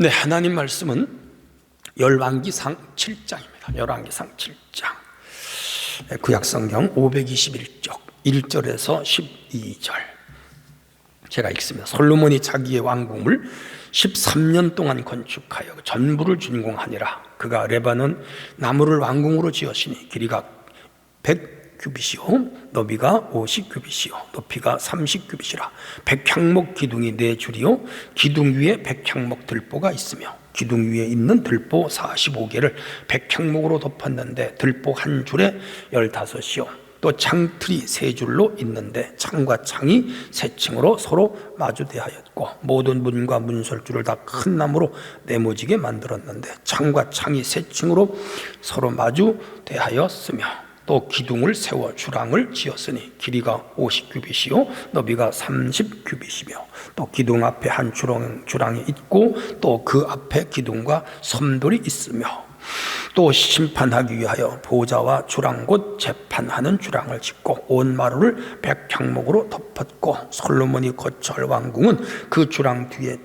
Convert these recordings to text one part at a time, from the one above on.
네, 하나님 말씀은 열왕기상 7장입니다. 열왕기상 7장. 구약성경 521쪽 1절에서 12절. 제가 읽습니다. 솔로몬이 자기의 왕궁을 13년 동안 건축하여 전부를 준공하니라. 그가 레바논 나무를 왕궁으로 지었으니 길이가 100규빗이요 너비가 50규빗이요 높이가 30규빗이라. 백향목 기둥이 4줄이요 기둥 위에 백향목 들보가 있으며 기둥 위에 있는 들보 45개를 백향목으로 덮었는데 들보 한 줄에 15이요 또 창틀이 3줄로 있는데 창과 창이 3층으로 서로 마주대하였고 모든 문과 문설주를 다 큰 나무로 네모지게 만들었는데 창과 창이 3층으로 서로 마주대하였으며 또 기둥을 세워 주랑을 지었으니 길이가 50규빗이요 너비가 30규빗이며 또 기둥 앞에 한 주랑이 있고 또 그 앞에 기둥과 섬돌이 있으며 또 심판하기 위하여 보좌와 주랑 곧 재판하는 주랑을 짓고 온 마루를 백향목으로 덮었고 솔로몬이 거처할 왕궁은 그 주랑 뒤에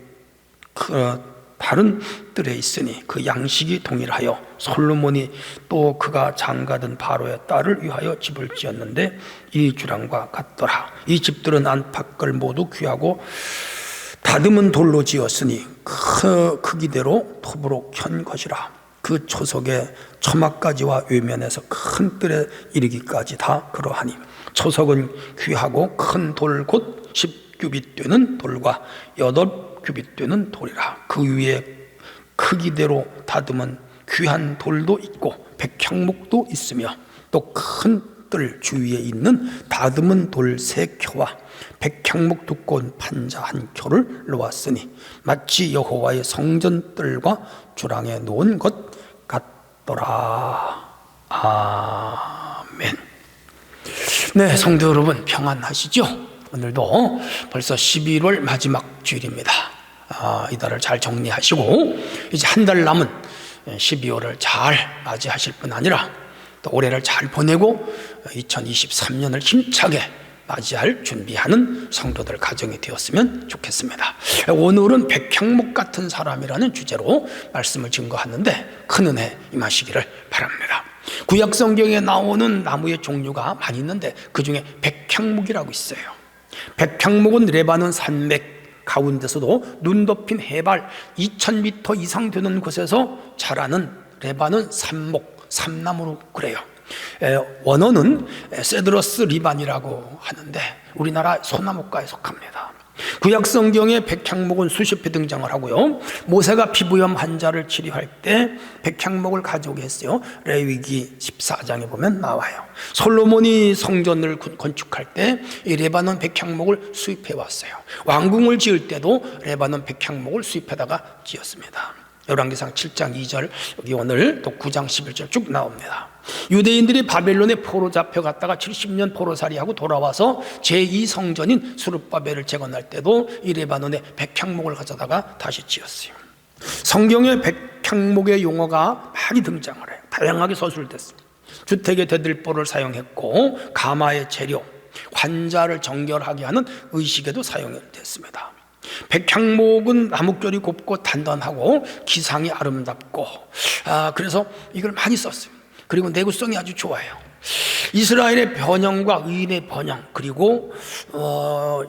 다른 뜰에 있으니 그 양식이 동일하여 솔로몬이 또 그가 장가든 바로의 딸을 위하여 집을 지었는데 이 주랑과 같더라. 이 집들은 안팎을 모두 귀하고 다듬은 돌로 지었으니 그 크기대로 톱으로 켠 것이라. 그 초석의 처막까지와 외면에서 큰 뜰에 이르기까지 다 그러하니 초석은 귀하고 큰 돌 곧 10규빗 되는 돌과 8규빗 되는 돌이라. 그 위에 크기대로 다듬은 귀한 돌도 있고 백향목도 있으며 또 큰 뜰 주위에 있는 다듬은 돌 3켜와 백향목 두꺼운 판자 1켜를 놓았으니 마치 여호와의 성전 뜰과 주랑에 놓은 것 같더라. 아멘. 네, 성도 여러분 평안하시죠? 오늘도 벌써 11월 마지막 주일입니다. 이달을 잘 정리하시고 이제 한 달 남은 12월을 잘 맞이하실 뿐 아니라 또 올해를 잘 보내고 2023년을 힘차게 맞이할 준비하는 성도들 가정이 되었으면 좋겠습니다. 오늘은 백향목 같은 사람이라는 주제로 말씀을 증거하는데 큰 은혜 임하시기를 바랍니다. 구약 성경에 나오는 나무의 종류가 많이 있는데 그 중에 백향목이라고 있어요. 백향목은 레바논 산맥 가운데서도 눈 덮인 해발 2000m 이상 되는 곳에서 자라는 레바논 산목, 삼나무로 그래요. 원어는 세드러스 리반이라고 하는데 우리나라 소나무과에 속합니다. 구약 성경에 백향목은 수십 회 등장을 하고요. 모세가 피부염 환자를 치료할 때 백향목을 가져오게 했어요. 레위기 14장에 보면 나와요. 솔로몬이 성전을 건축할 때 이 레바논 백향목을 수입해 왔어요. 왕궁을 지을 때도 레바논 백향목을 수입하다가 지었습니다. 열왕기상 7장 2절 여기 오늘 또 9장 11절 쭉 나옵니다. 유대인들이 바벨론에 포로 잡혀갔다가 70년 포로살이하고 돌아와서 제2성전인 수르바벨을 재건할 때도 이 레바논에 백향목을 가져다가 다시 지었어요. 성경에 백향목의 용어가 많이 등장을 해요. 다양하게 서술됐습니다. 주택의 대들보를 사용했고 가마의 재료, 환자를 정결하게 하는 의식에도 사용됐습니다. 백향목은 나뭇결이 곱고 단단하고 기상이 아름답고 그래서 이걸 많이 썼어요. 그리고 내구성이 아주 좋아요. 이스라엘의 번영과 의인의 번영 그리고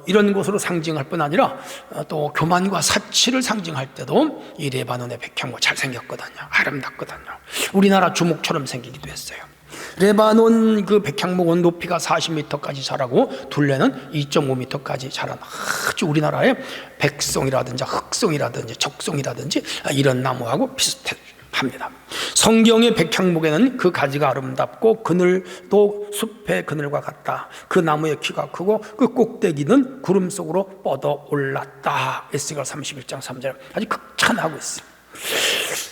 이런 것으로 상징할 뿐 아니라 또 교만과 사치를 상징할 때도 이 레바논의 백향목 잘생겼거든요. 아름답거든요. 우리나라 주목처럼 생기기도 했어요. 레바논 그 백향목은 높이가 40m까지 자라고 둘레는 2.5m까지 자란 아주 우리나라의 백송이라든지 흑송이라든지 적송이라든지 이런 나무하고 비슷합니다. 성경의 백향목에는 그 가지가 아름답고 그늘도 숲의 그늘과 같다. 그 나무의 키가 크고 그 꼭대기는 구름 속으로 뻗어 올랐다. 에스겔 31장 3절 아주 극찬하고 있습니다.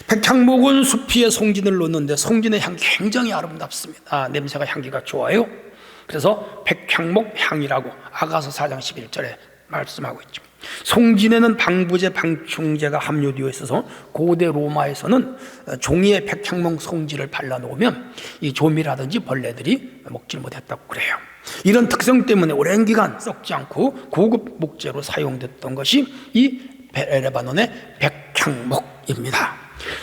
백향목은 숲 위에 송진을 놓는데 송진의 향기 굉장히 아름답습니다. 냄새가 향기가 좋아요. 그래서 백향목 향이라고 아가서 4장 11절에 말씀하고 있죠. 송진에는 방부제, 방충제가 함유되어 있어서 고대 로마에서는 종이에 백향목 송지를 발라놓으면 이 조미라든지 벌레들이 먹질 못했다고 그래요. 이런 특성 때문에 오랜 기간 썩지 않고 고급 목재로 사용됐던 것이 이 레바논의 백향목 백향목입니다.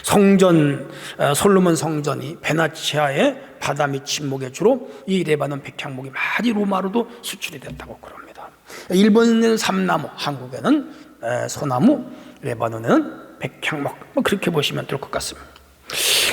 성전, 솔로몬 성전이 베네치아의 바다 밑 침목에 주로 이 레바논 백향목이 많이 로마로도 수출이 됐다고 그럽니다. 일본에는 삼나무, 한국에는 소나무, 레바논에는 백향목, 뭐 그렇게 보시면 될 것 같습니다.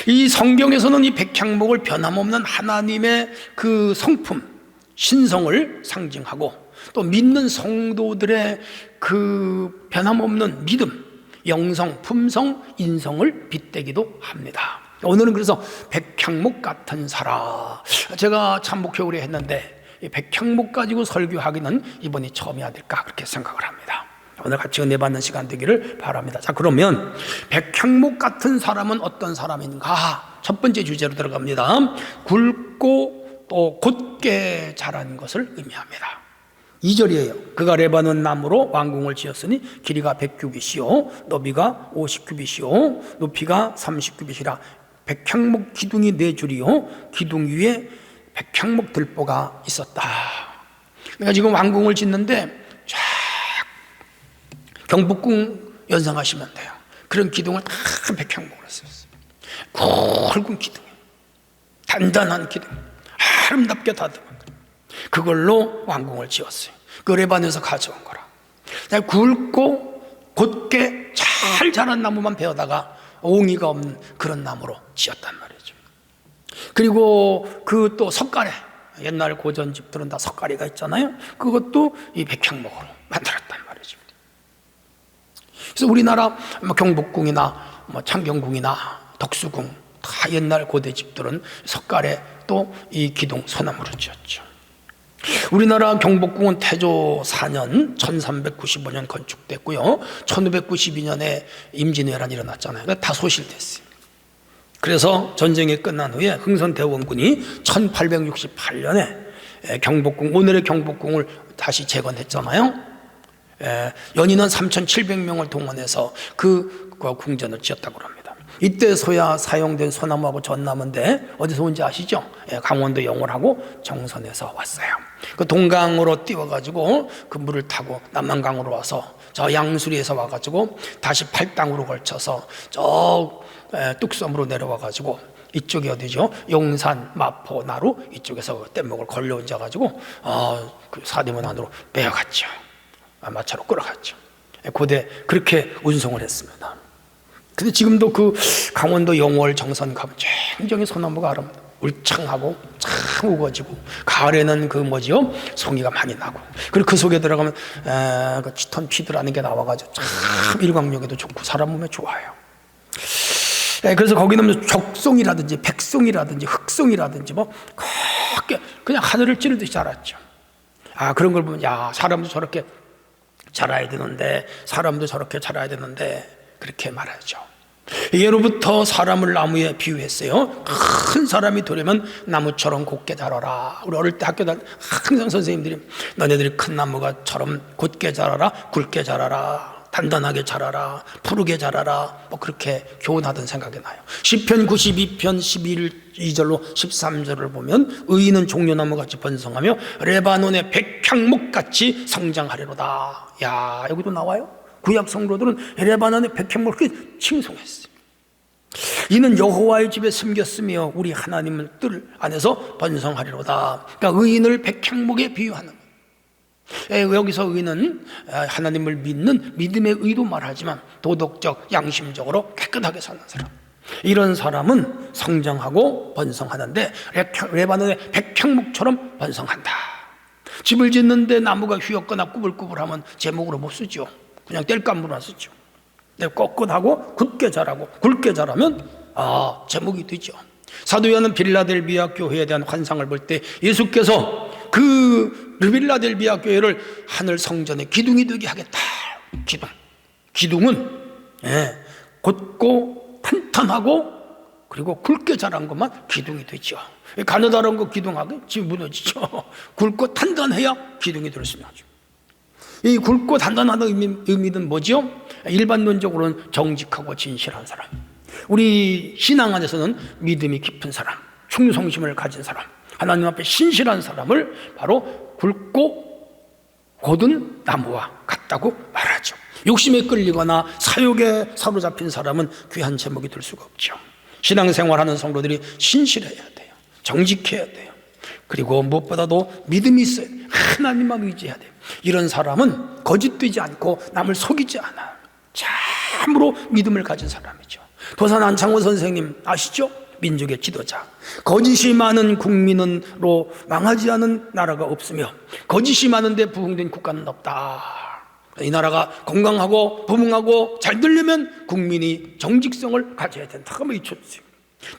이 성경에서는 이 백향목을 변함없는 하나님의 그 성품, 신성을 상징하고 또 믿는 성도들의 그 변함없는 믿음, 영성, 품성, 인성을 빗대기도 합니다. 오늘은 그래서 백향목 같은 사람, 제가 참 목회를 했는데 이 백향목 가지고 설교하기는 이번이 처음이 아닐까 그렇게 생각을 합니다. 오늘 같이 은혜 받는 시간 되기를 바랍니다. 자, 그러면 백향목 같은 사람은 어떤 사람인가? 첫 번째 주제로 들어갑니다. 굵고 또 곧게 자란 것을 의미합니다. 2절이에요. 그가 레바논 나무로 왕궁을 지었으니 길이가 100규빗이요 너비가 50규빗이요 높이가 30규빗이라 백향목 기둥이 4줄이요 기둥 위에 백향목 들보가 있었다. 그러니까 지금 왕궁을 짓는데 쫙 경복궁 연상하시면 돼요. 그런 기둥을 다 백향목으로 썼어요. 굵은 기둥, 단단한 기둥, 아름답게 다듬은 그걸로 왕궁을 지었어요. 그 레바논에서 가져온 거라. 굵고 곧게 잘 자란 나무만 베어다가 옹이가 없는 그런 나무로 지었단 말이죠. 그리고 그 또 석가래, 옛날 고전집들은 다 석가래가 있잖아요. 그것도 이 백향목으로 만들었단 말이죠. 그래서 우리나라 경복궁이나 창경궁이나 덕수궁 다 옛날 고대 집들은 석가래 또 이 기둥 소나무로 지었죠. 우리나라 경복궁은 태조 4년 1395년 건축됐고요 1592년에 임진왜란이 일어났잖아요. 다 소실됐어요. 그래서 전쟁이 끝난 후에 흥선대원군이 1868년에 경복궁, 오늘의 경복궁을 다시 재건했잖아요. 연인원 3,700명을 동원해서 그 궁전을 지었다고 합니다. 이때서야 사용된 소나무하고 전나무인데 어디서 온지 아시죠? 강원도 영월하고 정선에서 왔어요. 그 동강으로 띄워가지고 그 물을 타고 남한강으로 와서 저 양수리에서 와가지고 다시 팔당으로 걸쳐서 저 뚝섬으로 내려와가지고 이쪽이 어디죠? 용산, 마포, 나루 이쪽에서 뗏목을 걸려온져가지고 그 사대문 안으로 빼어갔죠. 마차로 끌어갔죠. 고대 그렇게 운송을 했습니다. 근데 지금도 그 강원도 영월 정선 가면 굉장히 소나무가 아름다워 울창하고 참 우거지고 가을에는 그 뭐지요? 송이가 많이 나고 그리고 그 속에 들어가면 그 치톤 피드라는 게 나와가지고 참 일광욕에도 좋고 사람 몸에 좋아요. 그래서 거기는 적송이라든지 백송이라든지 흑송이라든지 뭐 그냥 하늘을 찌르듯이 자랐죠. 그런 걸 보면 야 사람도 저렇게 자라야 되는데 사람도 저렇게 자라야 되는데 그렇게 말하죠. 예로부터 사람을 나무에 비유했어요. 큰 사람이 되려면 나무처럼 곧게 자라라. 우리 어릴 때 학교 다닐 때 항상 선생님들이 너네들이 큰 나무가처럼 곧게 자라라, 굵게 자라라, 단단하게 자라라, 푸르게 자라라, 뭐 그렇게 교훈하던 생각이 나요. 시편 92편 2절로 13절을 보면 의인은 종려나무같이 번성하며 레바논의 백향목같이 성장하리로다. 야, 여기도 나와요. 구약 성도들은 레바논의 백향목을 그렇게 칭송했어요. 이는 여호와의 집에 숨겼으며 우리 하나님의 뜰 안에서 번성하리로다. 그러니까 의인을 백향목에 비유하는 거예요. 여기서 의인은 하나님을 믿는 믿음의 의도 말하지만 도덕적, 양심적으로 깨끗하게 사는 사람. 이런 사람은 성장하고 번성하는데 레바논의 백향목처럼 번성한다. 집을 짓는데 나무가 휘었거나 꾸불꾸불하면 제목으로 못 쓰죠. 그냥 땔감으로 쓰죠. 꼿꼿하고 굳게 자라고 굵게 자라면 제목이 되죠. 사도 요한은 빌라델비아 교회에 대한 환상을 볼 때 예수께서 그 빌라델비아 교회를 하늘 성전의 기둥이 되게 하겠다. 기둥은 곧고 탄탄하고 그리고 굵게 자란 것만 기둥이 되죠. 가느다란 거 기둥하게 지금 무너지죠. 굵고 단단해야 기둥이 될 수 있죠. 이 굵고 단단하다는 의미는 뭐죠? 일반론적으로는 정직하고 진실한 사람, 우리 신앙 안에서는 믿음이 깊은 사람, 충성심을 가진 사람, 하나님 앞에 신실한 사람을 바로 굵고 곧은 나무와 같다고 말하죠. 욕심에 끌리거나 사욕에 사로잡힌 사람은 귀한 제목이 될 수가 없죠. 신앙생활하는 성도들이 신실해야 돼요. 정직해야 돼요. 그리고 무엇보다도 믿음이 있어야 돼요. 하나님만 의지해야 돼요. 이런 사람은 거짓되지 않고 남을 속이지 않아요. 참으로 믿음을 가진 사람이죠. 도산 안창호 선생님 아시죠? 민족의 지도자. 거짓이 많은 국민으로 망하지 않은 나라가 없으며 거짓이 많은데 부흥된 국가는 없다. 이 나라가 건강하고 부흥하고 잘 되려면 국민이 정직성을 가져야 된다. 뭐 이쳤어요.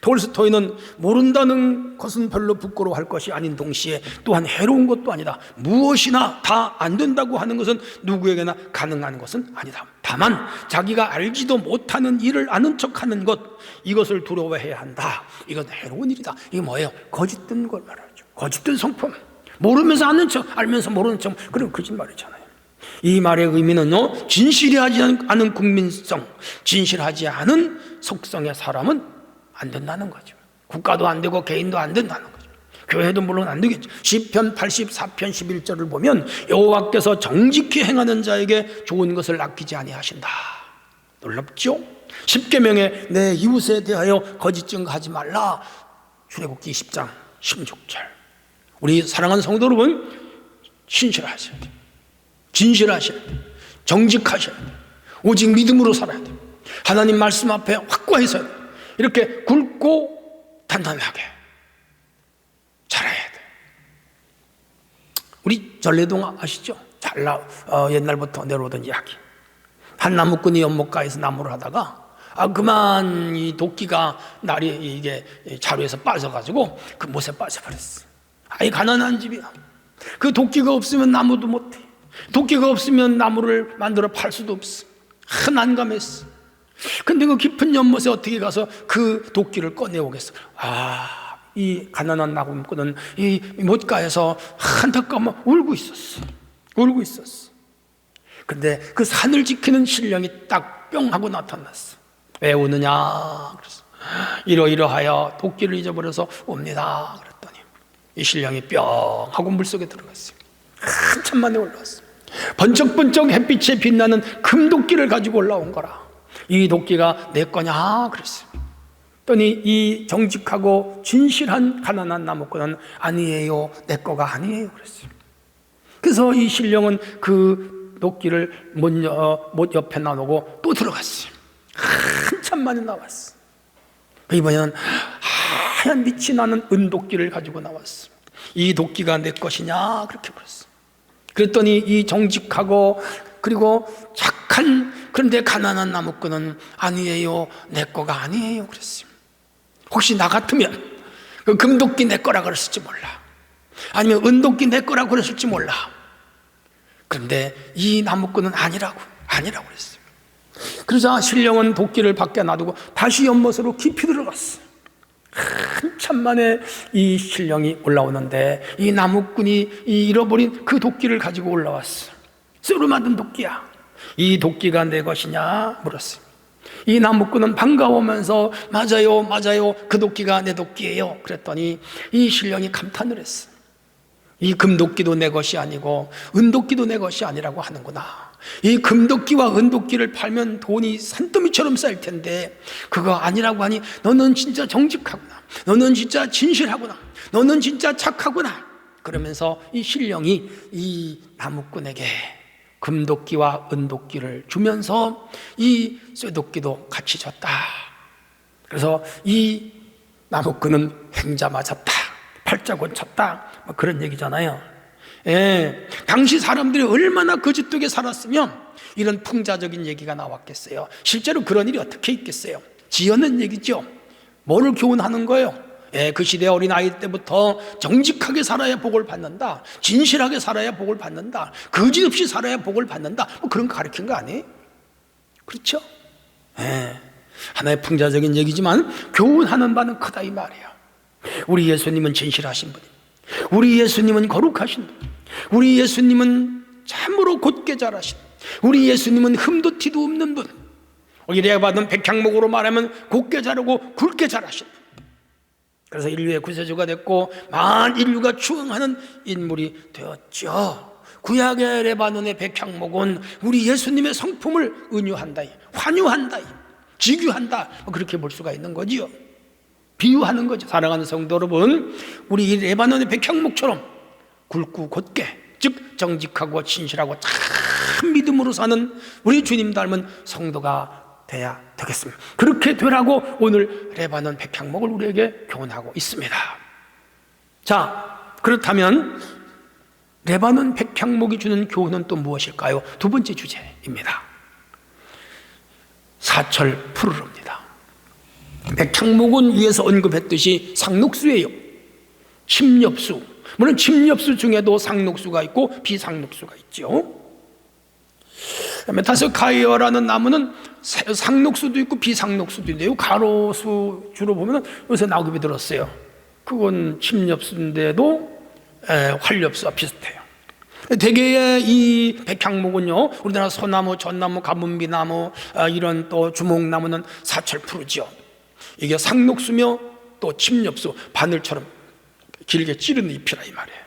톨스토이는 모른다는 것은 별로 부끄러워할 것이 아닌 동시에 또한 해로운 것도 아니다. 무엇이나 다 안 된다고 하는 것은 누구에게나 가능한 것은 아니다. 다만 자기가 알지도 못하는 일을 아는 척하는 것, 이것을 두려워해야 한다. 이건 해로운 일이다. 이게 뭐예요? 거짓된 걸 말하죠. 거짓된 성품. 모르면서 아는 척, 알면서 모르는 척, 그런 거짓말이잖아요. 이 말의 의미는요, 진실하지 않은 국민성, 진실하지 않은 속성의 사람은 안 된다는 거죠. 국가도 안 되고 개인도 안 된다는 거죠. 교회도 물론 안 되겠죠. 시편 84편 11절을 보면 여호와께서 정직히 행하는 자에게 좋은 것을 아끼지 아니하신다. 놀랍죠? 십계명에 내 이웃에 대하여 거짓 증거하지 말라. 출애굽기 20장 16절. 우리 사랑하는 성도 여러분, 신실하셔야 돼요. 진실하셔야 돼요. 정직하셔야 돼요. 오직 믿음으로 살아야 돼요. 하나님 말씀 앞에 확고히 서야 돼요. 이렇게 굵고 단단하게 자라야 돼. 우리 전래동화 아시죠? 옛날부터 내려오던 이야기. 한 나무꾼이 연못가에서 나무를 하다가 그만 이 도끼가 날이 이게 자루에서 빠져가지고 그 못에 빠져버렸어. 아이 가난한 집이야. 그 도끼가 없으면 나무도 못해. 도끼가 없으면 나무를 만들어 팔 수도 없어. 난감했어. 근데 그 깊은 연못에 어떻게 가서 그 도끼를 꺼내오겠어? 이 가난한 나무꾼은 이 못가에서 한턱가마 울고 있었어. 울고 있었어. 근데 그 산을 지키는 신령이 딱 뿅 하고 나타났어. 왜 우느냐? 그래서 이러이러하여 도끼를 잊어버려서 옵니다. 그랬더니 이 신령이 뿅 하고 물속에 들어갔어요. 한참 만에 올라왔어. 번쩍번쩍 햇빛에 빛나는 금도끼를 가지고 올라온 거라. 이 도끼가 내 거냐? 그랬어요. 그랬더니 이 정직하고 진실한 가난한 나무꾼은 아니에요, 내 거가 아니에요 그랬어요. 그래서 이 신령은 그 도끼를 못 옆에 놔두고 또 들어갔어요. 한참 만에 나왔어. 이번에는 하얀 빛이 나는 은도끼를 가지고 나왔어. 이 도끼가 내 것이냐? 그렇게 물었어. 그랬더니 이 정직하고 그리고 착한 그런데 가난한 나무꾼은 아니에요, 내 거가 아니에요 그랬어요. 혹시 나 같으면 그 금도끼 내 거라 그랬을지 몰라. 아니면 은도끼 내 거라고 그랬을지 몰라. 그런데 이 나무꾼은 아니라고 그랬어요. 그러자 신령은 도끼를 밖에 놔두고 다시 연못으로 깊이 들어갔어. 한참 만에 이 신령이 올라오는데 이 나무꾼이 이 잃어버린 그 도끼를 가지고 올라왔어. 쇠로 만든 도끼야. 이 도끼가 내 것이냐? 물었어요. 이 나무꾼은 반가워하면서 맞아요, 그 도끼가 내 도끼예요. 그랬더니 이 신령이 감탄을 했어. 이 금도끼도 내 것이 아니고 은도끼도 내 것이 아니라고 하는구나. 이 금도끼와 은도끼를 팔면 돈이 산더미처럼 쌓일 텐데 그거 아니라고 하니 너는 진짜 정직하구나. 너는 진짜 진실하구나. 너는 진짜 착하구나. 그러면서 이 신령이 이 나무꾼에게 금도끼와 은도끼를 주면서 이 쇠도끼도 같이 줬다. 그래서 이 나무꾼은 횡자 맞았다. 팔자곤 쳤다. 뭐 그런 얘기잖아요. 당시 사람들이 얼마나 거짓되게 살았으면 이런 풍자적인 얘기가 나왔겠어요. 실제로 그런 일이 어떻게 있겠어요? 지어낸 얘기죠. 뭐를 교훈하는 거예요? 그 시대 어린 아이 때부터 정직하게 살아야 복을 받는다. 진실하게 살아야 복을 받는다. 거짓 없이 살아야 복을 받는다. 뭐 그런 거 가르친 거 아니에요? 그렇죠? 하나의 풍자적인 얘기지만 교훈하는 바는 크다 이 말이에요. 우리 예수님은 진실하신 분입니다. 우리 예수님은 거룩하신 분. 우리 예수님은 참으로 곧게 자라신 분. 우리 예수님은 흠도 티도 없는 분. 이래야 받은 백향목으로 말하면 곧게 자라고 굵게 자라신 분. 그래서 인류의 구세주가 됐고 만 인류가 추앙하는 인물이 되었죠. 구약의 레바논의 백향목은 우리 예수님의 성품을 은유한다, 환유한다, 직유한다, 그렇게 볼 수가 있는 거지요. 비유하는 거죠. 사랑하는 성도 여러분, 우리 이 레바논의 백향목처럼 굵고 곧게, 즉 정직하고 진실하고 참 믿음으로 사는 우리 주님 닮은 성도가 돼야 되겠습니다. 그렇게 되라고 오늘 레바논 백향목을 우리에게 교훈하고 있습니다. 자, 그렇다면 레바논 백향목이 주는 교훈은 또 무엇일까요? 두 번째 주제입니다. 사철 푸르릅니다. 백향목은 위에서 언급했듯이 상록수예요. 침엽수. 물론 침엽수 중에도 상록수가 있고 비상록수가 있죠. 메타스카이어라는 나무는 상록수도 있고 비상록수도 있는데요. 가로수 주로 보면 요새 낙엽이 들었어요. 그건 침엽수인데도 활엽수와 비슷해요. 대개의 이 백향목은요, 우리나라 소나무, 전나무, 가문비나무, 이런 또 주목나무는 사철 푸르죠. 이게 상록수며 또 침엽수, 바늘처럼 길게 찌르는 잎이라 이 말이에요.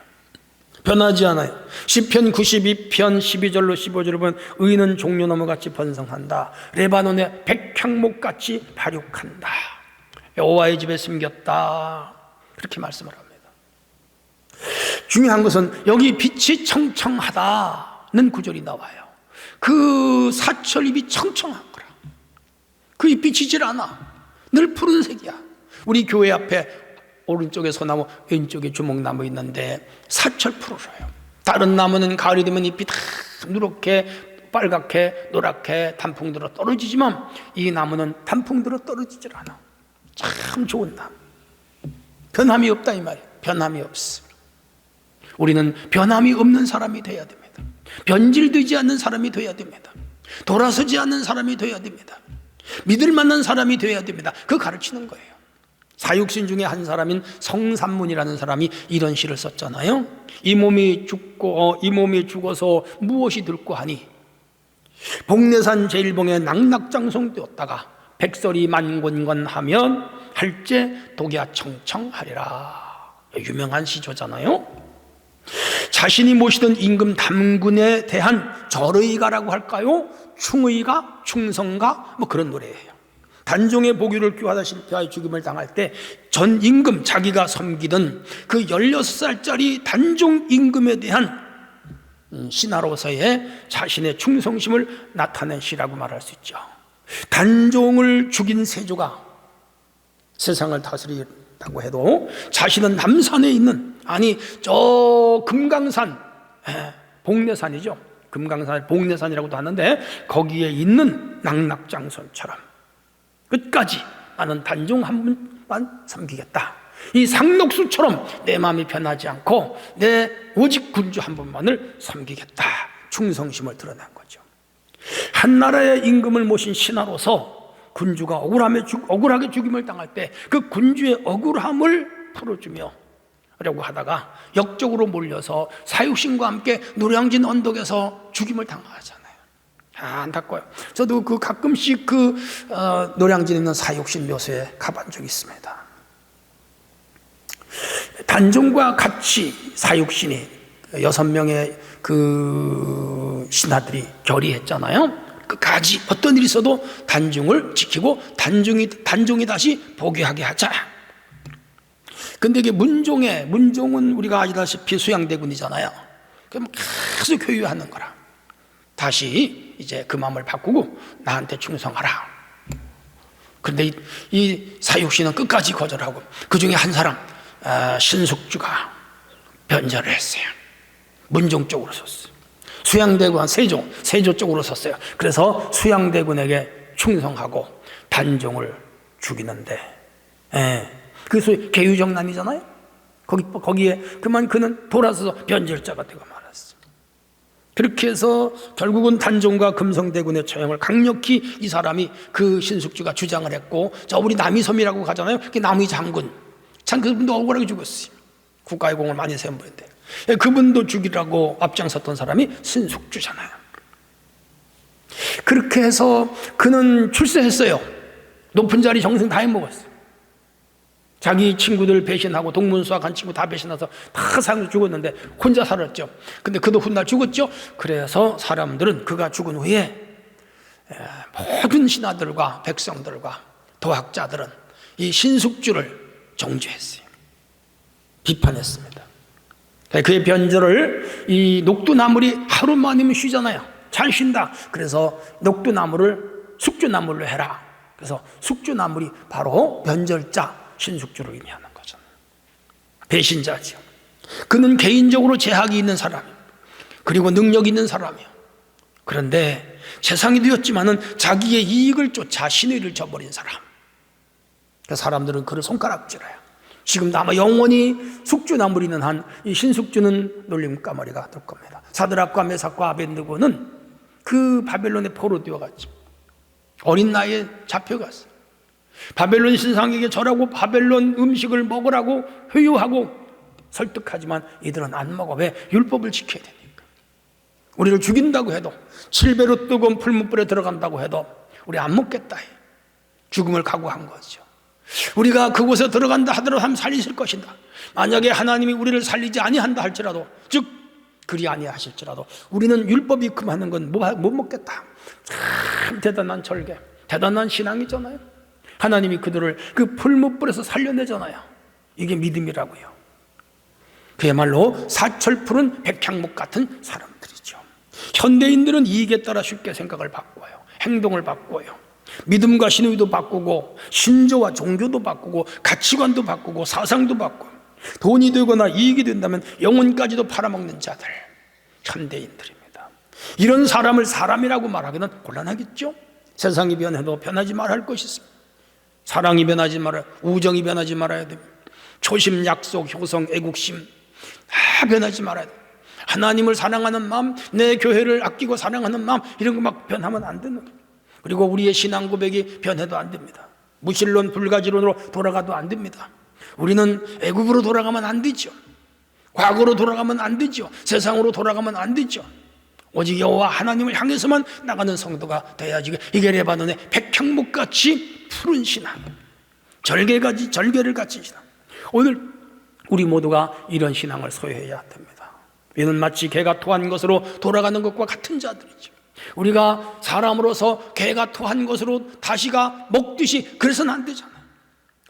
변하지 않아요. 시편 92편 12절로 15절을 보면 의는 종려나무같이 번성한다. 레바논의 백향목같이 발육한다. 여호와의 집에 숨겼다. 그렇게 말씀을 합니다. 중요한 것은 여기 빛이 청청하다는 구절이 나와요. 그 사철잎이 청청한 거라. 그 잎이 지질 않아. 늘 푸른색이야. 우리 교회 앞에 오른쪽에 소나무, 왼쪽에 주목나무 있는데 사철 푸르러요. 다른 나무는 가을이 되면 잎이 다 누렇게 빨갛게 노랗게 단풍 들어 떨어지지만 이 나무는 단풍 들어 떨어지질 않아. 참 좋은 나무. 변함이 없다 이 말이에요. 변함이 없어. 우리는 변함이 없는 사람이 돼야 됩니다. 변질되지 않는 사람이 돼야 됩니다. 돌아서지 않는 사람이 돼야 됩니다. 믿을 만한 사람이 돼야 됩니다. 그거 가르치는 거예요. 사육신 중에 한 사람인 성삼문이라는 사람이 이런 시를 썼잖아요. 이 몸이 죽어서 무엇이 들고 하니 복내산 제일봉에 낙낙장성되었다가 백설이 만곤건하면 할제 독야 청청하리라. 유명한 시조잖아요. 자신이 모시던 임금 담군에 대한 절의가라고 할까요? 충의가, 충성가, 뭐 그런 노래예요. 단종의 보규를 규하다시피 죽임을 당할 때 전 임금, 자기가 섬기던 그 16살짜리 단종 임금에 대한 신하로서의 자신의 충성심을 나타낸 시라고 말할 수 있죠. 단종을 죽인 세조가 세상을 다스린다고 해도 자신은 남산에 있는, 아니 저 금강산, 복내산이죠. 금강산 복내산이라고도 하는데 거기에 있는 낙낙장선처럼 끝까지 나는 단종 한 분만 섬기겠다. 이 상록수처럼 내 마음이 변하지 않고 내 오직 군주 한 분만을 섬기겠다. 충성심을 드러낸 거죠. 한 나라의 임금을 모신 신하로서 군주가 억울하게 죽임을 당할 때 그 군주의 억울함을 풀어주며 라고 하다가 역적으로 몰려서 사육신과 함께 노량진 언덕에서 죽임을 당하잖아요. 안타까워요. 저도 가끔씩 노량진에 있는 사육신 묘소에 가본 적이 있습니다. 단종과 같이 사육신이 6명의 그 신하들이 결의했잖아요. 끝까지 어떤 일이 있어도 단종을 지키고 단종이 다시 복위하게 하자. 근데 이게 문종은 우리가 아시다시피 수양대군이잖아요. 그럼 계속 교유하는 거라. 다시 이제 그 마음을 바꾸고 나한테 충성하라. 그런데 이 사육신은 끝까지 거절하고 그 중에 한 사람 신숙주가 변절을 했어요. 문종 쪽으로 섰어요. 수양대군 세조 쪽으로 섰어요. 그래서 수양대군에게 충성하고 단종을 죽이는데, 그래서 계유정난이잖아요. 거기에 그는 돌아서서 변절자가 되고 말았어요. 그렇게 해서 결국은 단종과 금성대군의 처형을 강력히 이 사람이 그 신숙주가 주장을 했고, 우리 남이섬이라고 가잖아요. 그 남의 장군, 참 그분도 억울하게 죽었어요. 국가의 공을 많이 세운 분인데 그분도 죽이라고 앞장섰던 사람이 신숙주잖아요. 그렇게 해서 그는 출세했어요. 높은 자리 정승 다 해먹었어요. 자기 친구들 배신하고 동문수학 한 친구 다 배신해서 다 사람 죽었는데 혼자 살았죠. 근데 그도 훗날 죽었죠. 그래서 사람들은 그가 죽은 후에 모든 신하들과 백성들과 도학자들은 이 신숙주를 정죄했어요. 비판했습니다. 그의 변절을 이 녹두나물이 하루만이면 쉬잖아요. 잘 쉰다. 그래서 녹두나물을 숙주나물로 해라. 그래서 숙주나물이 바로 변절자 신숙주를 의미하는 거죠. 배신자죠. 그는 개인적으로 재학이 있는 사람이에요. 그리고 능력 있는 사람이에요. 그런데 세상이 되었지만은 자기의 이익을 쫓아 신의를 저버린 사람. 사람들은 그를 손가락질해요. 지금도 아마 영원히 숙주나물 있는 한 이 신숙주는 놀림거리가 될 겁니다. 사드락과 메삭과 아벳느고는 그 바벨론의 포로 뛰어갔죠. 어린 나이에 잡혀갔어요. 바벨론 신상에게 절하고 바벨론 음식을 먹으라고 회유하고 설득하지만 이들은 안 먹어. 왜? 율법을 지켜야 되니까. 우리를 죽인다고 해도 7배로 뜨거운 풀무불에 들어간다고 해도 우리 안 먹겠다 해. 죽음을 각오한 거죠. 우리가 그곳에 들어간다 하더라도 하면 살리실 것이다. 만약에 하나님이 우리를 살리지 아니한다 할지라도, 즉 그리 아니하실지라도 우리는 율법이 금하는 건 못 먹겠다. 참 대단한 절개, 대단한 신앙이잖아요. 하나님이 그들을 그 풀무불에서 살려내잖아요. 이게 믿음이라고요. 그야말로 사철 푸른 백향목 같은 사람들이죠. 현대인들은 이익에 따라 쉽게 생각을 바꿔요. 행동을 바꿔요. 믿음과 신의도 바꾸고 신조와 종교도 바꾸고 가치관도 바꾸고 사상도 바꾸고 돈이 되거나 이익이 된다면 영혼까지도 팔아먹는 자들, 현대인들입니다. 이런 사람을 사람이라고 말하기는 곤란하겠죠. 세상이 변해도 변하지 말아야 할 것이 있습니다. 사랑이 변하지 말아야, 우정이 변하지 말아야 됩니다. 초심, 약속, 효성, 애국심 다 변하지 말아야 됩니다. 하나님을 사랑하는 마음, 내 교회를 아끼고 사랑하는 마음, 이런 거 막 변하면 안 되는 거예요. 그리고 우리의 신앙 고백이 변해도 안 됩니다. 무신론, 불가지론으로 돌아가도 안 됩니다. 우리는 애굽으로 돌아가면 안 되죠. 과거로 돌아가면 안 되죠. 세상으로 돌아가면 안 되죠. 오직 여호와 하나님을 향해서만 나가는 성도가 돼야지. 이게 레바논의 백향목같이 푸른 신앙, 절개를 갖춘 신앙. 오늘 우리 모두가 이런 신앙을 소유해야 됩니다. 이는 마치 개가 토한 것으로 돌아가는 것과 같은 자들이죠. 우리가 사람으로서 개가 토한 것으로 다시가 먹듯이 그래서는 안 되잖아요.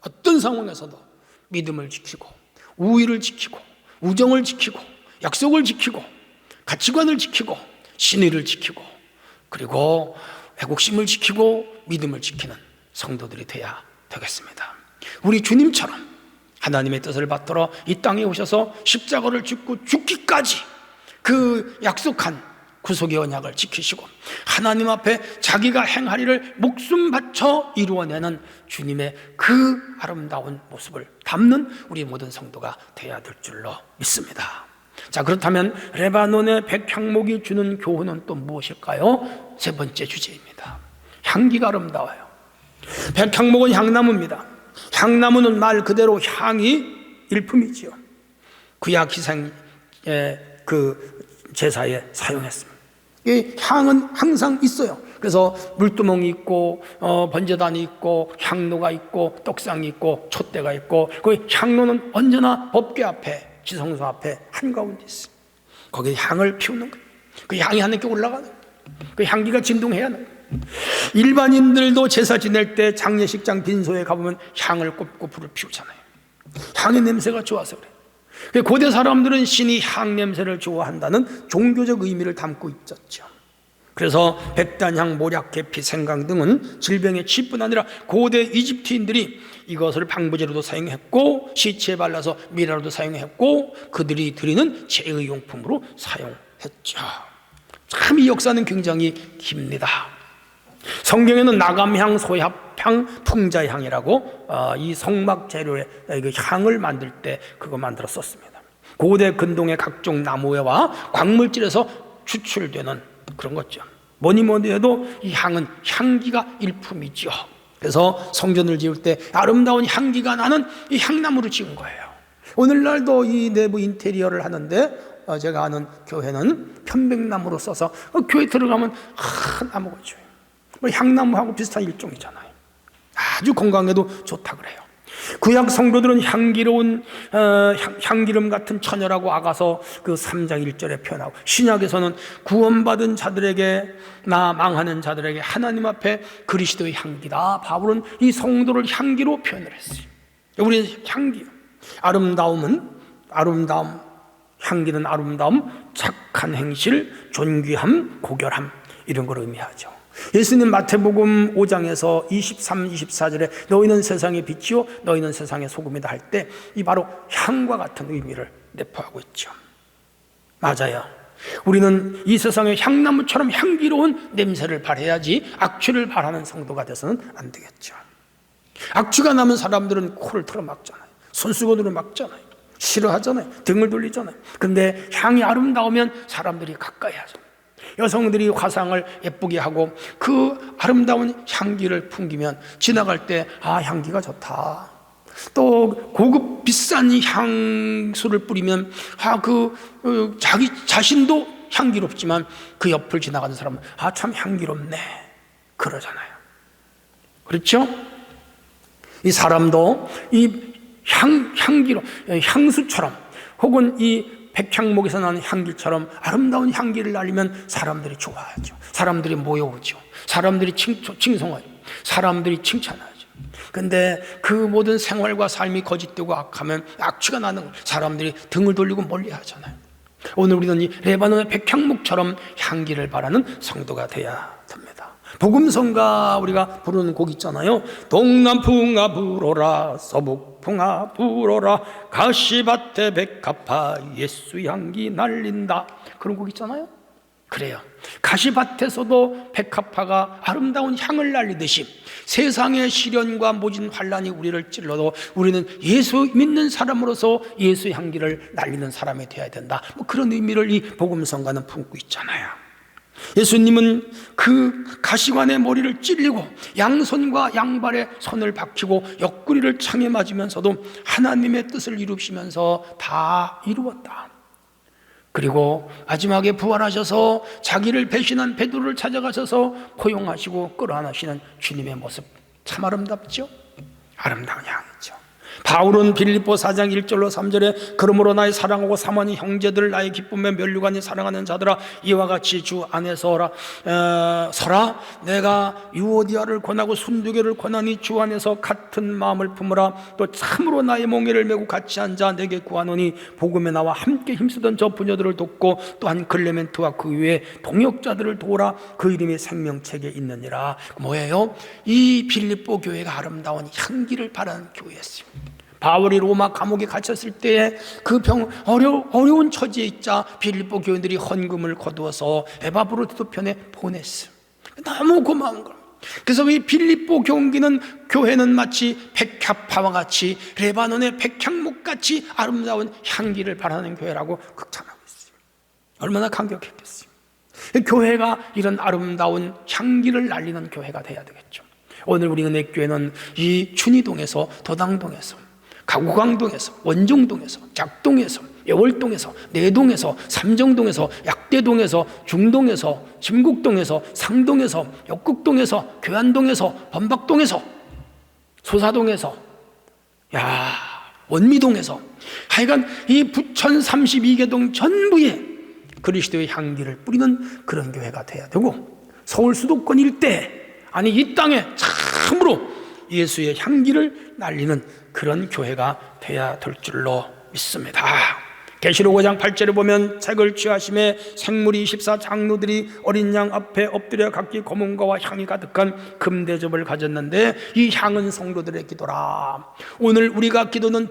어떤 상황에서도 믿음을 지키고 우의를 지키고 우정을 지키고 약속을 지키고 가치관을 지키고 신의를 지키고 그리고 애국심을 지키고 믿음을 지키는 성도들이 돼야 되겠습니다. 우리 주님처럼 하나님의 뜻을 받들어 이 땅에 오셔서 십자가를 짓고 죽기까지 그 약속한 구속의 언약을 지키시고 하나님 앞에 자기가 행하리를 목숨 바쳐 이루어내는 주님의 그 아름다운 모습을 담는 우리 모든 성도가 되어야 될 줄로 믿습니다. 자, 그렇다면 레바논의 백향목이 주는 교훈은 또 무엇일까요? 세 번째 주제입니다. 향기가 아름다워요. 백향목은 향나무입니다. 향나무는 말 그대로 향이 일품이지요. 구약 기생의 그 제사에 사용했습니다. 이 향은 항상 있어요. 그래서 물두멍이 있고 번제단이 있고 향로가 있고 떡상이 있고 촛대가 있고 그 향로는 언제나 법궤 앞에 지성소 앞에 한가운데 있어요. 거기에 향을 피우는 거예요. 그 향이 하늘께 올라가는 거예요. 그 향기가 진동해야 하는 거예요. 일반인들도 제사 지낼 때 장례식장 빈소에 가보면 향을 꼽고 불을 피우잖아요. 향의 냄새가 좋아서 그래요. 고대 사람들은 신이 향 냄새를 좋아한다는 종교적 의미를 담고 있었죠. 그래서 백단향, 모략, 계피, 생강 등은 질병의 치뿐 아니라 고대 이집트인들이 이것을 방부제로도 사용했고 시체에 발라서 미라로도 사용했고 그들이 드리는 제의용품으로 사용했죠. 참 이 역사는 굉장히 깁니다. 성경에는 나감향, 소합향, 풍자향이라고 이 성막 재료의 향을 만들 때 그거 만들어 썼습니다. 고대 근동의 각종 나무와 광물질에서 추출되는 그런 거죠. 뭐니 해도 이 향은 향기가 일품이죠. 그래서 성전을 지을 때 아름다운 향기가 나는 이 향나무를 지은 거예요. 오늘날도 이 내부 인테리어를 하는데 제가 아는 교회는 편백나무로 써서 교회 들어가면 나무가 좋아요. 향나무하고 비슷한 일종이잖아요. 아주 건강에도 좋다 그래요. 구약 성도들은 향기로운 향기름 같은 처녀라고 아가서 그 3장 1절에 표현하고, 신약에서는 구원받은 자들에게, 나 망하는 자들에게 하나님 앞에 그리스도의 향기다. 바울은 이 성도를 향기로 표현을 했어요. 우리는 향기, 아름다움, 향기는 아름다움, 착한 행실, 존귀함, 고결함, 이런 걸 의미하죠. 예수님 마태복음 5장에서 23, 24절에 너희는 세상의 빛이요 너희는 세상의 소금이다 할 때 이 바로 향과 같은 의미를 내포하고 있죠. 맞아요. 우리는 이 세상의 향나무처럼 향기로운 냄새를 발해야지 악취를 발하는 성도가 돼서는 안 되겠죠. 악취가 나면 사람들은 코를 틀어막잖아요. 손수건으로 막잖아요. 싫어하잖아요. 등을 돌리잖아요. 근데 향이 아름다우면 사람들이 가까이 하죠. 여성들이 화상을 예쁘게 하고 그 아름다운 향기를 풍기면 지나갈 때 향기가 좋다. 또 고급 비싼 향수를 뿌리면 자기 자신도 향기롭지만 그 옆을 지나가는 사람은 참 향기롭네 그러잖아요. 그렇죠? 이 사람도 이 향수처럼 혹은 이 백향목에서 나는 향기처럼 아름다운 향기를 날리면 사람들이 좋아하죠. 사람들이 모여오죠. 사람들이 칭송하죠. 사람들이 칭찬하죠. 근데 그 모든 생활과 삶이 거짓되고 악하면 악취가 나는 거예요. 사람들이 등을 돌리고 멀리하잖아요. 오늘 우리는 이 레바논의 백향목처럼 향기를 바라는 성도가 되어야 됩니다. 복음성가 우리가 부르는 곡 있잖아요. 동남풍아 불어라 서북풍아 불어라 가시밭에 백합화 예수 향기 날린다, 그런 곡 있잖아요. 그래요. 가시밭에서도 백합화가 아름다운 향을 날리듯이 세상의 시련과 모진 환란이 우리를 찔러도 우리는 예수 믿는 사람으로서 예수 향기를 날리는 사람이 되어야 된다. 그런 의미를 이 복음성가는 품고 있잖아요. 예수님은 그 가시관의 머리를 찔리고 양손과 양발에 선을 박히고 옆구리를 창에 맞으면서도 하나님의 뜻을 이루시면서 다 이루었다. 그리고 마지막에 부활하셔서 자기를 배신한 베드로를 찾아가셔서 포용하시고 끌어안으시는 주님의 모습, 참 아름답죠? 아름다운 향이죠. 바울은 빌립보 4장 1절로 3절에 그러므로 나의 사랑하고 사모하는 형제들, 나의 기쁨에 면류관이 사랑하는 자들아, 이와 같이 주 안에 서라. 내가 유오디아를 권하고 순두개를 권하니 주 안에서 같은 마음을 품으라. 또 참으로 나의 몽에를 메고 같이 앉아 내게 구하노니 복음에 나와 함께 힘쓰던 저 부녀들을 돕고 또한 클레멘트와 그 외에 동역자들을 도우라. 그 이름이 생명책에 있느니라. 뭐예요? 이 빌립보 교회가 아름다운 향기를 바라는 교회였습니다. 바울이 로마 감옥에 갇혔을 때에 그 어려운 처지에 있자 빌립보 교인들이 헌금을 거두어서 에바브로도 편에 보냈어요. 너무 고마운 거예요. 그래서 이 빌립보 교회는 마치 백합화와 같이 레바논의 백향목같이 아름다운 향기를 바라는 교회라고 극찬하고 있어요. 얼마나 감격했겠어요. 교회가 이런 아름다운 향기를 날리는 교회가 돼야 되겠죠. 오늘 우리 은혜교회는 이 춘희동에서, 도당동에서, 가구강동에서, 원종동에서, 작동에서, 여월동에서, 내동에서, 삼정동에서, 약대동에서, 중동에서, 심국동에서, 상동에서, 역국동에서, 교안동에서, 범박동에서, 소사동에서, 원미동에서, 하여간 이 부천 32개동 전부에 그리스도의 향기를 뿌리는 그런 교회가 돼야 되고, 서울 수도권 일대, 아니 이 땅에 참으로 예수의 향기를 날리는 그런 교회가 돼야 될 줄로 믿습니다. 계시록 5장 8절에 보면 책을 취하심에 생물이 24장로들이 어린 양 앞에 엎드려 각기 검은거와 향이 가득한 금대접을 가졌는데 이 향은 성도들의 기도라. 오늘 우리가 기도는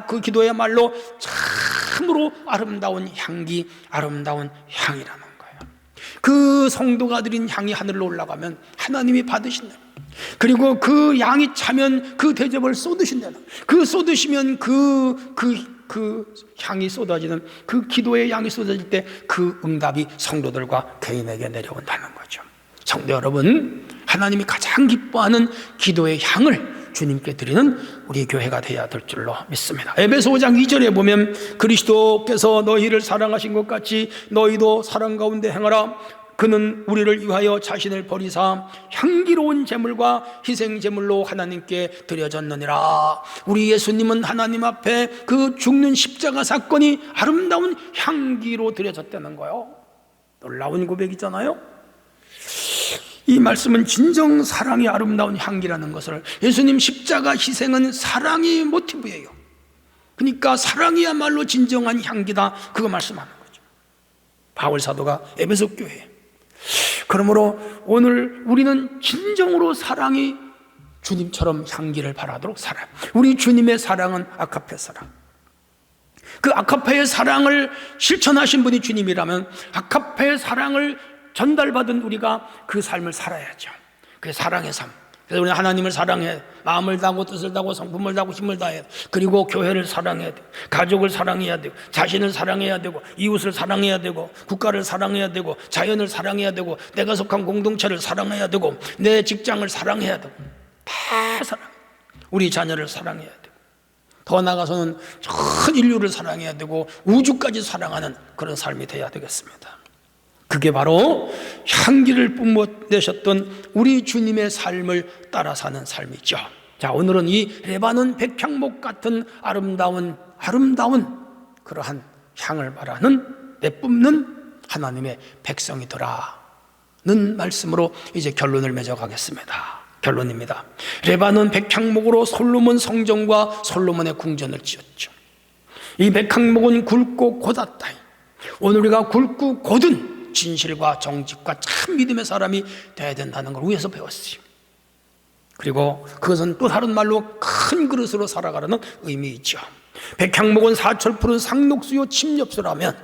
그 기도야말로 참으로 아름다운 향기, 아름다운 향이라는 거예요. 그 성도가 드린 향이 하늘로 올라가면 하나님이 받으신다. 그리고 그 양이 차면 그 대접을 쏟으신다는, 그 쏟으시면 그 향이 쏟아지는, 그 기도의 양이 쏟아질 때 그 응답이 성도들과 개인에게 내려온다는 거죠. 성도 여러분, 하나님이 가장 기뻐하는 기도의 향을 주님께 드리는 우리 교회가 되어야 될 줄로 믿습니다. 에베소 5장 2절에 보면 그리스도께서 너희를 사랑하신 것 같이 너희도 사랑 가운데 행하라. 그는 우리를 위하여 자신을 버리사 향기로운 제물과 희생 제물로 하나님께 드려졌느니라. 우리 예수님은 하나님 앞에 그 죽는 십자가 사건이 아름다운 향기로 드려졌다는 거예요. 놀라운 고백이잖아요. 이 말씀은 진정 사랑이 아름다운 향기라는 것을, 예수님 십자가 희생은 사랑이 모티브예요. 그러니까 사랑이야말로 진정한 향기다, 그거 말씀하는 거죠, 바울 사도가 에베소 교회에. 그러므로 오늘 우리는 진정으로 사랑이 주님처럼 향기를 발하도록 살아요. 우리 주님의 사랑은 아카페 사랑. 그 아카페의 사랑을 실천하신 분이 주님이라면 아카페의 사랑을 전달받은 우리가 그 삶을 살아야죠. 그게 사랑의 삶. 그래서 우리는 하나님을 사랑해, 마음을 다하고 뜻을 다하고 성품을 다하고 힘을 다해야 돼. 그리고 교회를 사랑해야 돼, 가족을 사랑해야 되고, 자신을 사랑해야 되고, 이웃을 사랑해야 되고, 국가를 사랑해야 되고, 자연을 사랑해야 되고, 내가 속한 공동체를 사랑해야 되고, 내 직장을 사랑해야 되고, 다 사랑. 우리 자녀를 사랑해야 되고, 더 나아가서는 전 인류를 사랑해야 되고 우주까지 사랑하는 그런 삶이 되어야 되겠습니다. 그게 바로 향기를 뿜어내셨던 우리 주님의 삶을 따라 사는 삶이죠. 자, 오늘은 이 레바논 백향목 같은 아름다운 그러한 향을 바라는, 내뿜는 하나님의 백성이더라는 말씀으로 이제 결론을 맺어가겠습니다. 결론입니다. 레바논 백향목으로 솔로몬 성전과 솔로몬의 궁전을 지었죠. 이 백향목은 굵고 곧았다. 오늘 우리가 굵고 곧은 진실과 정직과 참 믿음의 사람이 되어야 된다는 걸 위에서 배웠어요. 그리고 그것은 또 다른 말로 큰 그릇으로 살아가라는 의미이죠. 백향목은 사철 푸른 상록수요 침엽수라면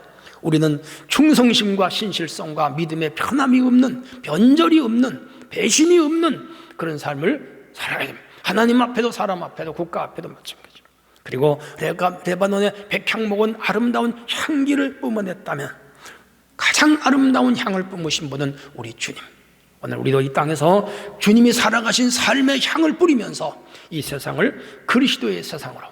우리는 충성심과 신실성과 믿음의 편함이 없는, 변절이 없는, 배신이 없는 그런 삶을 살아야 됩니다. 하나님 앞에도 사람 앞에도 국가 앞에도 마찬가지죠. 그리고 레바논의 백향목은 아름다운 향기를 뿜어냈다면 가장 아름다운 향을 뿜으신 분은 우리 주님. 오늘 우리도 이 땅에서 주님이 살아가신 삶의 향을 뿌리면서 이 세상을 그리스도의 세상으로,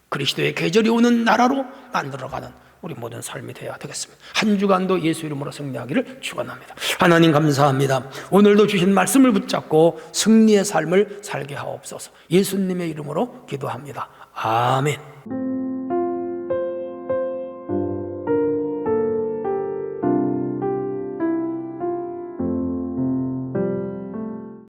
그리스도의 계절이 오는 나라로 만들어가는 우리 모든 삶이 되어야 되겠습니다. 한 주간도 예수 이름으로 승리하기를 축원합니다. 하나님 감사합니다. 오늘도 주신 말씀을 붙잡고 승리의 삶을 살게 하옵소서. 예수님의 이름으로 기도합니다. 아멘.